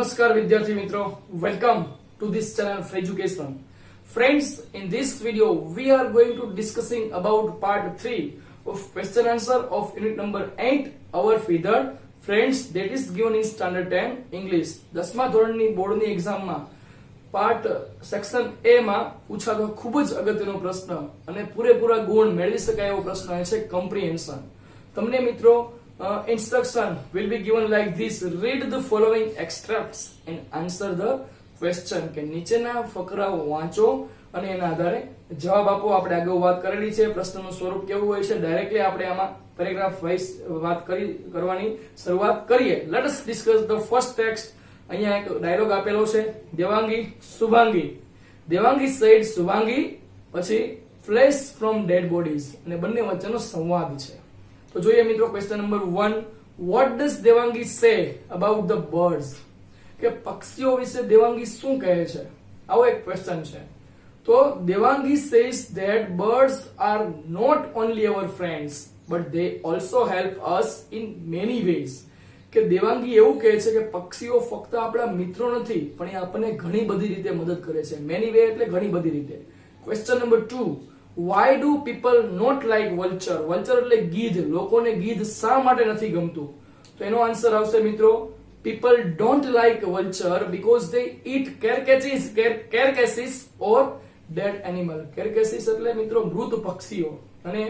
Namaskar Vidyarthi Mitro, welcome to this channel for education. Friends, in this video we are going to discussing about part 3 of question answer of unit number 8 our feathered friends, that is given in standard 10 English. 10મા ધોરણની બોર્ડની એક્ઝામમાં part section A માં પૂછાતો ખૂબ જ અગત્યનો પ્રશ્ન અને પૂરેપૂરા ગુણ મેળવી શકાય એવો પ્રશ્ન છે કમ્પ્રિહેન્શન. તમને મિત્રો instruction will be given like this: read the following extracts and answer the question. કે નીચેના ફકરાઓ વાંચો અને એના આધારે જવાબ આપો. આપણે આગળ વાત કરેલી છે પ્રશ્નનું સ્વરૂપ કેવું હોય છે. ડાયરેક્ટલી આપણે આમાં પેરેગ્રાફ વાઇઝ વાત કરવાની શરૂઆત કરીએ. Let us discuss the first text. અહીંયા એક ડાયલોગ આપેલો છે, દેવાંગી શુભાંગી. દેવાંગી સેડ શુભાંગી, પછી ફ્લેશ ફ્રોમ ડેડ બોડીઝ, અને બંને વચ્ચેનો સંવાદ છે. તો જોઈએ મિત્રો question number 1. What does Devangi say about the birds? કે પક્ષીઓ વિશે દેવાંગી શું કહે છે? આવો એક ક્વેશ્ચન છે. તો Devangi says that birds are not only our friends but they also help us in many ways. કે દેવાંગી એવું કહે છે કે પક્ષીઓ ફક્ત આપણા મિત્રો નથી પણ એ આપણને ઘણી બધી રીતે મદદ કરે છે. મેની વે એટલે ઘણી બધી રીતે. Question number 2. Why do people not like vulture? Vulture એટલે ગીધ. લોકોને ગીધ શા માટે નથી ગમતું? તો એનો આન્સર આવશે મિત્રો, people don't like vulture because they eat carcasses or dead animal. Carcasses એટલે મિત્રો મૃત પક્ષીઓ, અને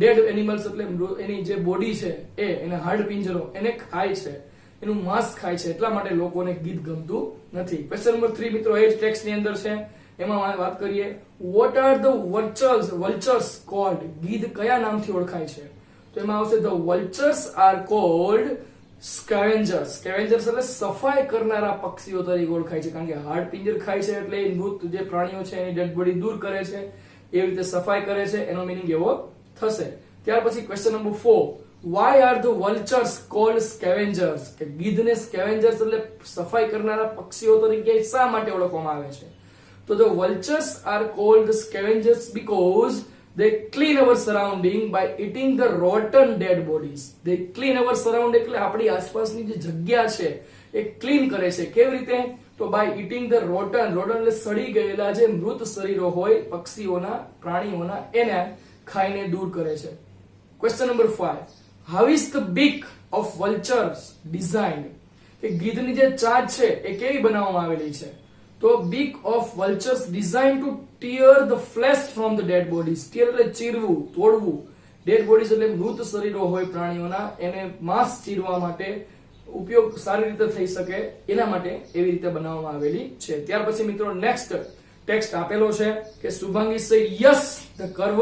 dead animals એટલે એની જે બોડી છે એના હાડ પિંજરો એને ખાય છે, એનું માંસ ખાય છે, એટલા માટે લોકોને ગીધ ગમતું નથી. ક્વેશ્ચન નંબર 3 મિત્રો એ જ ટેક્સ્ટ ની અંદર છે. એમાં વાત કરીએ, what are the vultures called? ગીધ કયા નામથી ઓળખાય છે? તો એમાં આવશે the vultures are called scavengers. Scavengers એટલે સફાઈ કરનારા પક્ષીઓ તરીકે ઓળખાય છે, કારણ કે હાડ પિંજર ખાય છે એટલે એ મૃત જે પ્રાણીઓ છે એની ડેડ બોડી દૂર કરે છે, એવી રીતે સફાઈ કરે છે, એનો મીનિંગ એવો થશે. ત્યાર પછી question number 4. why are the vultures called scavengers? કે ગીધને scavengers એટલે સફાઈ કરનારા પક્ષીઓ તરીકે શા માટે ઓળખવામાં આવે છે? So the vultures are called the scavengers because they clean our surrounding by eating the rotten dead bodies. They clean our surrounding એટલે આપણી આસપાસની જે જગ્યા છે એ ક્લીન કરે છે. કેવી રીતે? તો by eating the rotten એટલે સડી ગયેલા જે મૃત શરીરો હોય પક્ષીઓના, પ્રાણીઓના, એને ખાઈને દૂર કરે છે. Question number 5. How is the beak of vultures designed? કે ગીધની જે ચાંચ છે એ કેવી બનાવવામાં આવેલી છે? તો beak of vultures designed to tear the flesh from the dead bodies. tear એટલે ચીરવું, તોડવું. dead bodies એટલે મૃત શરીરો હોય પ્રાણીઓના, એને માંસ ચીરવા માટે ઉપયોગ સારી રીતે થઈ શકે એના માટે એવી રીતે બનાવવામાં આવેલી છે. ત્યાર પછી મિત્રો નેક્સ્ટ ટેક્સ્ટ આપેલો છે કે Shubhangi say yes the curve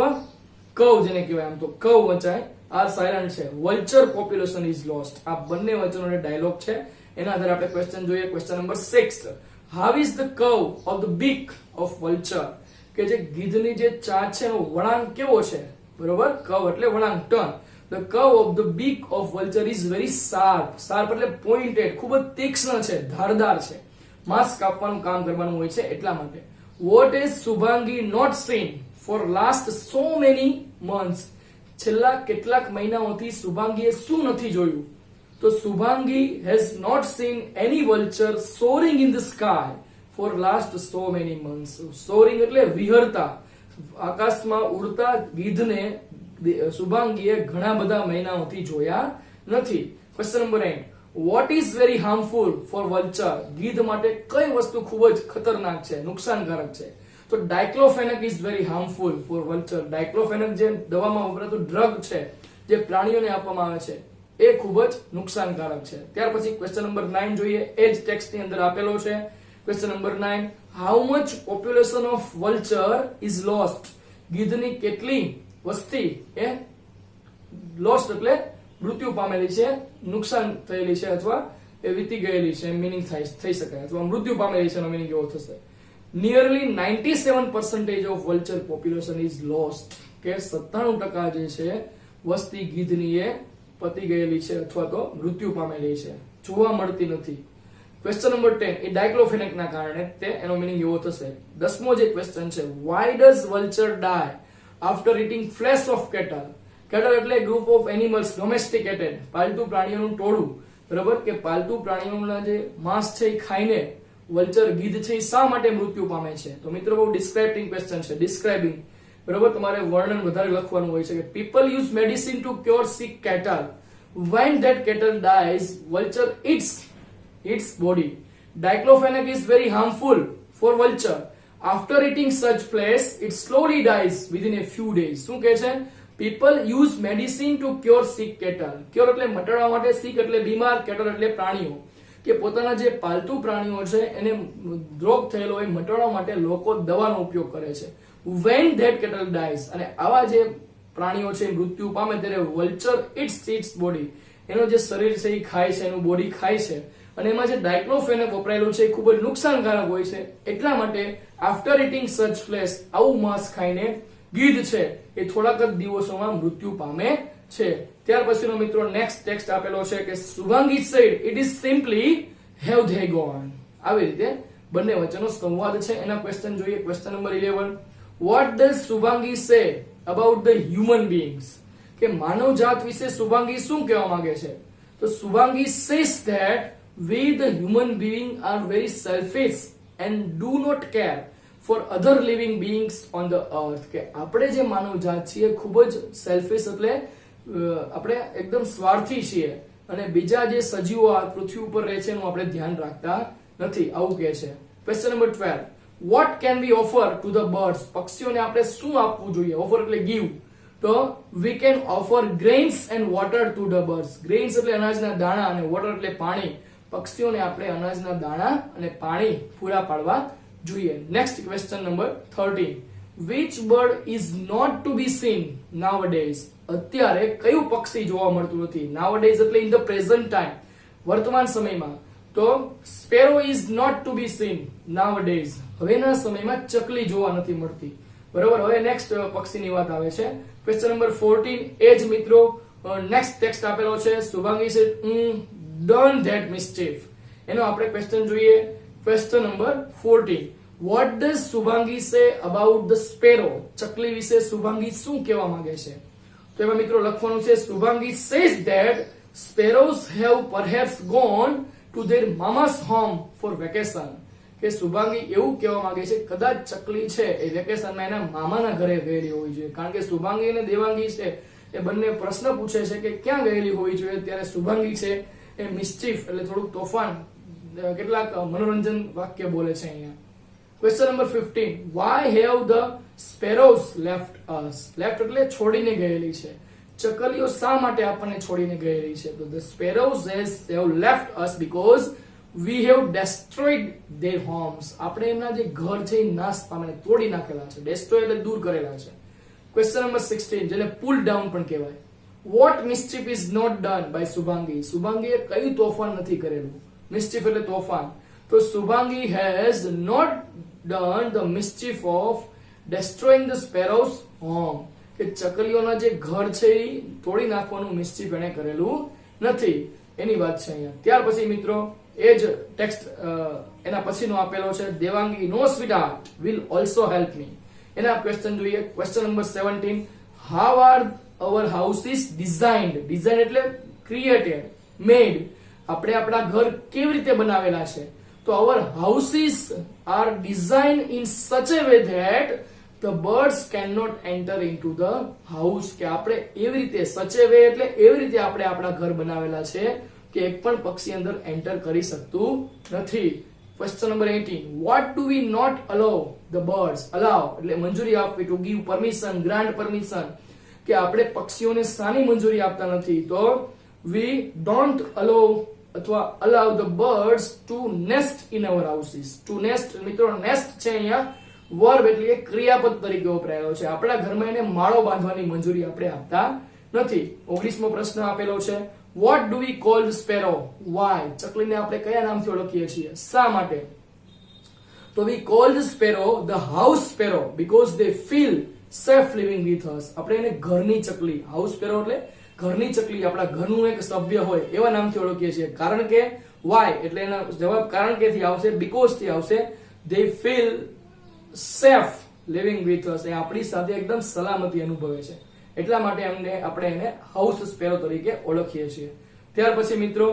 કવ, જેને કહેવાય આમ તો કવ વચાય આર સાયલેન્ટ છે. Vulture population is lost. આ બંને વચનોનો ડાયલોગ છે. એના આધારે આપણે ક્વેશ્ચન જોઈએ. Question number 6. How is the curve of the beak of vulture? કે જે ગીધની જે ચાંચ છે એનો વળાંક કેવો છે? બરોબર, curve એટલે વળાંક, turn. The curve of the beak of vulture is very sharp. Sharp એટલે pointed, ખૂબ જ તીક્ષ્ણ છે, ધારદાર છે. માંસ કાપવાનું કામ કરવાનું હોય છે એટલા માટે. What is Subhangi not seen for last so many months? છેલ્લા કેટલાક મહિનાઓથી શુભાંગીએ શું નથી જોયું? તો Shubhangi has not seen any vulture soaring in the sky for last so many months. soaring એટલે વિહરતા, આકાશમાં ઉડતા ગીધને શુભાંગીએ ઘણા બધા મહિનાઓથી જોયા નથી. Question number 8. what is very harmful for vulture? ગીધ માટે કઈ વસ્તુ ખૂબ જ ખતરનાક છે, નુકસાનકારક છે? તો ડાયક્લોફેનક is very harmful for vulture. ડાયક્લોફેનક જે દવામાં વપરાતું ડ્રગ છે જે પ્રાણીઓને આપવામાં આવે છે એ ખૂબ જ નુકસાનકારક છે. ત્યાર પછી ક્વેશ્ચન નંબર 9 જોઈએ. એ જ ટેક્સ્ટની અંદર આપેલો છે. Question number 9. How much population of vulture is lost? ગીધની કેટલી વસ્તી એ લોસ્ટ એટલે મૃત્યુ પામેલી છે, નુકસાન થયેલી છે, અથવા એ વીતી ગયેલી છે મીનિંગ થઈ શકે, અથવા મૃત્યુ પામેલી છે એનો મીનિંગ એવો થશે. Nearly 97% of vulture population is lost. કે 97% જે છે વસ્તી ગીધની એ પતી ગયેલી છે અથવા તો મૃત્યુ પામેલી છે, જોવા મળતી નથી. Question number 10. એ ડાયક્લોફેનક ના કારણે તે એનો મીનિંગ એવો થશે. 10મો જે ક્વેશ્ચન છે, why does vulture die after eating flesh of cattle? cattle એટલે ગ્રુપ ઓફ એનિમલ્સ, ડોમેસ્ટિકેટેડ, પાલતુ પ્રાણીઓનું ટોળું બરાબર, કે પાલતુ પ્રાણીઓના જે માંસ છે એ ખાઈને વલ્ચર ગીધ છે એ શા માટે મૃત્યુ પામે છે? તો મિત્રો બહુ ડિસ્ક્રાઇબિંગ ક્વેશ્ચન છે, ડિસ્ક્રાઇબિંગ. બરાબર, તમારે વર્ણન વધારે લખવાનું હોય છે કે people use medicine to cure sick cattle. When that cattle dies, vulture eats its body. Diclofenac is very harmful for vulture. After eating such flesh, it slowly dies within a few days. શું કહે છે? People use medicine to cure sick cattle. Cure એટલે મટાડવા માટે, sick એટલે બીમાર, cattle એટલે પ્રાણીઓ. કે પોતાના જે પાલતુ પ્રાણીઓ છે એને રોગ થયેલો હોય મટાડવા માટે લોકો દવાનો ઉપયોગ કરે છે. When that cattle dies, અને આવા જે પ્રાણીઓ છે મૃત્યુ પામે ત્યારે વલ્ચર ઇટ્સ બોડી, એનો જે શરીર છે એ ખાય છે, એનું બોડી ખાય છે. અને એમાં જે ડાયક્લોફેનેક વપરાયેલું છે એ ખૂબ જ નુકસાનકારક હોય છે. એટલા માટે આફ્ટર ઇટિંગ સચ ફ્લેશ, આવું માંસ ખાઈને ગીધ છે એ થોડાક જ દિવસોમાં મૃત્યુ પામે છે. ત્યાર પછીનો મિત્રો નેક્સ્ટ ટેક્સ્ટ આપેલો છે કે Shubhangi said it is simply have they gone. આવી રીતે બંને વચ્ચેનો સંવાદ છે. એના ક્વેશ્ચન જોઈએ. Question number 11, what does Shubhangi say about the human beings? કે માનવ જાત વિશે શુભાંગી શું કહેવા માંગે છે? તો Shubhangi says that we the human being are very selfish and do not care for other living beings on the earth. કે આપણે જે માનવ જાત છીએ ખૂબ જ સેલ્ફિશ એટલે આપણે એકદમ સ્વાર્થી છીએ અને બીજા જે સજીવો આ પૃથ્વી ઉપર રહે છે એનું આપણે ધ્યાન રાખતા નથી, આવું કહે છે. Question number 12, what can we offer to the birds? પક્ષીઓને આપણે શું આપવું જોઈએ? ઓફર એટલે give. તો we can offer grains and water to the birds. grains એટલે અનાજના દાણા અને water એટલે પાણી. પક્ષીઓને આપણે અનાજના દાણા અને પાણી પૂરા પાડવા જોઈએ. Next question number 13, which bird is not to be seen nowadays? અત્યારે કયું પક્ષી જોવા મળતું નથી? nowadays એટલે in the present time, વર્તમાન સમયમાં. તો sparrow is not to be seen nowadays. હવેના સમયમાં ચકલી જોવા નથી મળતી. બરોબર. હવે નેક્સ્ટ પક્ષીની વાત આવે છે. ક્વેશ્ચન નંબર 14, એ જ મિત્રો નેક્સ્ટ ટેક્સ્ટ આપેલો છે. Shubhangi said done that mischief. એનો આપણે ક્વેશ્ચન જોઈએ. Question number 14, what does Shubhangi say about the sparrow? ચકલી વિશે શુભાંગી શું કહેવા માંગે છે? તો એમાં મિત્રો લખવાનું છે Shubhangi says that sparrows have perhaps gone to their mama's home for vacation. કે શુભાંગી એવું કહેવા માંગે છે કદાચ ચકલી છે એ વેકેશનમાં એના મામાના ઘરે ગયેલી હોવી જોઈએ. કારણ કે શુભાંગી અને દેવાંગી છે એ બંને પ્રશ્ન પૂછે છે કે ક્યાં ગયેલી હોવી જોઈએ, ત્યારે શુભાંગી છે એ મિસ્ચીફ એટલે થોડુંક તોફાન, કેટલાક મનોરંજન વાક્ય બોલે છે અહીંયા. Question number 15, why have the sparrows left us? left એટલે છોડીને ગયેલી છે. ચકલીઓ શા માટે આપણને છોડીને ગયેલી છે? તો the sparrows have left us because we have destroyed their homes. આપણે એમના જે ઘર છે એ નાશ પામીને તોડી નાખેલા છે. destroy એટલે દૂર કરેલા છે. ક્વેશ્ચન નંબર 16, જેને પુલ ડાઉન પણ કહેવાય. what mischief is not done by Shubhangi? શુભાંગીએ કયું તોફાન નથી કરેલું? mischief એટલે તોફાન. તો Shubhangi has not done the mischief of destroying the sparrows home. કે ચકલીઓના જે ઘર છે એ તોડી નાખવાનું મિસ્ચીફ એને કરેલું નથી, એની વાત છે અહીંયા. ત્યાર પછી મિત્રો એ જ ટેક્સ્ટ એના પછીનો આપેલો છે દેવાંગી નો સ્વીટહાર્ટ વિલ ઓલ્સો હેલ્પ મી. એના ક્વેશ્ચન જોઈએ. Question number 17, how are our houses designed? design એટલે created, made. આપણે આપણા ઘર કેવી રીતે બનાવેલા છે? તો our houses are designed in such a way that the birds cannot enter into the house. કે આપણે એવી રીતે such a way એટલે એવી રીતે આપણે આપણા ઘર બનાવેલા છે કે એક પણ પક્ષી અંદર એન્ટર કરી શકતું નથી. Question number 18, what do we not allow the birds? allow એટલે મંજૂરી આપવી, to give permission, grant permission. કે આપણે પક્ષીઓને શાની મંજૂરી આપતા નથી? તો we don't allow અથવા allow the birds to nest in our houses. to nest મિત્રો nest છે અહીંયા વર્બ એટલે કે ક્રિયાપદ તરીકે વપરાયેલો છે. આપણા ઘરમાં એને માળો બાંધવાની મંજૂરી આપણે આપતા નથી. 19મો પ્રશ્ન આપેલો છે, what do we call the sparrow? why? ચકલીને આપણે કયા નામથી ઓળખીએ છીએ? શા માટે? તો we call the sparrow the house sparrow because they feel safe living with us. આપણે એને ઘરની ચકલી, house sparrow એટલે ઘરની ચકલી, આપણા ઘરનું એક સભ્ય હોય એવા નામથી ઓળખીએ છીએ. કારણ કે why એટલે એના જવાબ કારણ કે થી આવશે, because થી આવશે. they feel safe living with us, એ આપણી સાથે એકદમ સલામતી અનુભવે છે એટલા માટે આપણે એને હાઉસ સ્પેરો તરીકે ઓળખીએ છીએ. ત્યાર પછી મિત્રો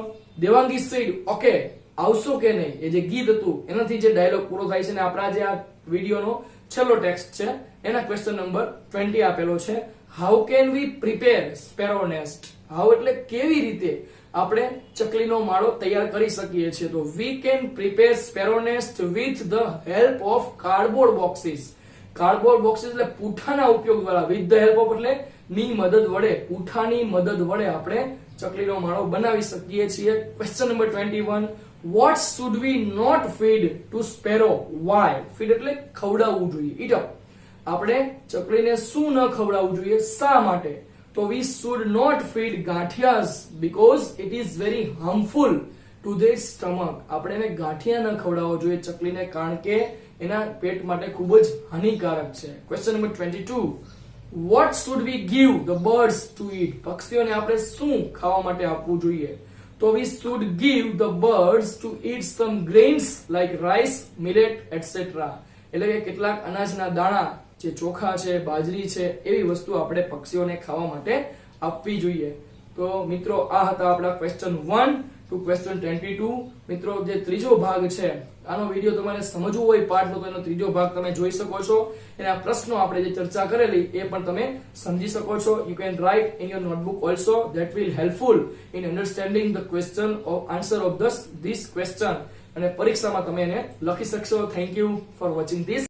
દેવાંગી સેડ ઓકે આવશો કે નહીં, એ જે ગીત હતું એનાથી જે ડાયલોગ પૂરો થાય છે, ને આપણા જે આ વિડીયોનો છેલ્લો ટેક્સ્ટ છે એના ક્વેશ્ચન નંબર 20 આપેલો છે. How can we prepare sparrow nest. How એટલે કેવી રીતે આપણે ચકલીનો માળો તૈયાર કરી શકીએ છીએ. તો we can prepare sparrow nest with the help of cardboard boxes. Cardboard boxes એટલે પૂઠાના ઉપયોગ દ્વારા, વિથ ધ હેલ્પ ઓફ એટલે ની મદદ વડે, પૂઠાની મદદ વડે આપણે ચકલીનો માળો બનાવી શકીએ છીએ. Question number 21, what should we not feed to sparrow? Why? feed એટલે ખવડાવવું જોઈએ, eat up. આપણે ચકલીને શું ન ખવડાવવું જોઈએ, શા માટે? તો we should not feed ગાંઠિયાસ because it is very harmful to their stomach. આપણે એને ગાંઠિયા ન ખવડાવવો જોઈએ ચકલીને, કારણ કે એના પેટ માટે ખૂબ જ હાનિકારક છે. Question number 22, what should we give the birds to eat? પક્ષીઓને આપણે શું ખાવા માટે આપવું જોઈએ? તો we should give the birds to eat some grains like rice, millet, etc. એટલે કે કેટલાક અનાજના દાણા, જે ચોખા છે, બાજરી છે, એવી વસ્તુ આપણે પક્ષીઓને ખાવા માટે આપવી જોઈએ. તો મિત્રો આ હતા આપણા ક્વેશ્ચન 1 ટુ ક્વેશ્ચન 22. મિત્રો જે ત્રીજો ભાગ છે આનો વિડીયો તમારે સમજવો હોય પાઠનો, તો એનો ત્રીજો ભાગ તમે જોઈ શકો છો. એના પ્રશ્નો આપણે જે ચર્ચા કરેલી એ પણ તમે સમજી શકો છો. You can write in your notebook also, that will helpful in understanding the question of answer of this question, અને પરીક્ષામાં તમે એને લખી શકશો. Thank you for watching this.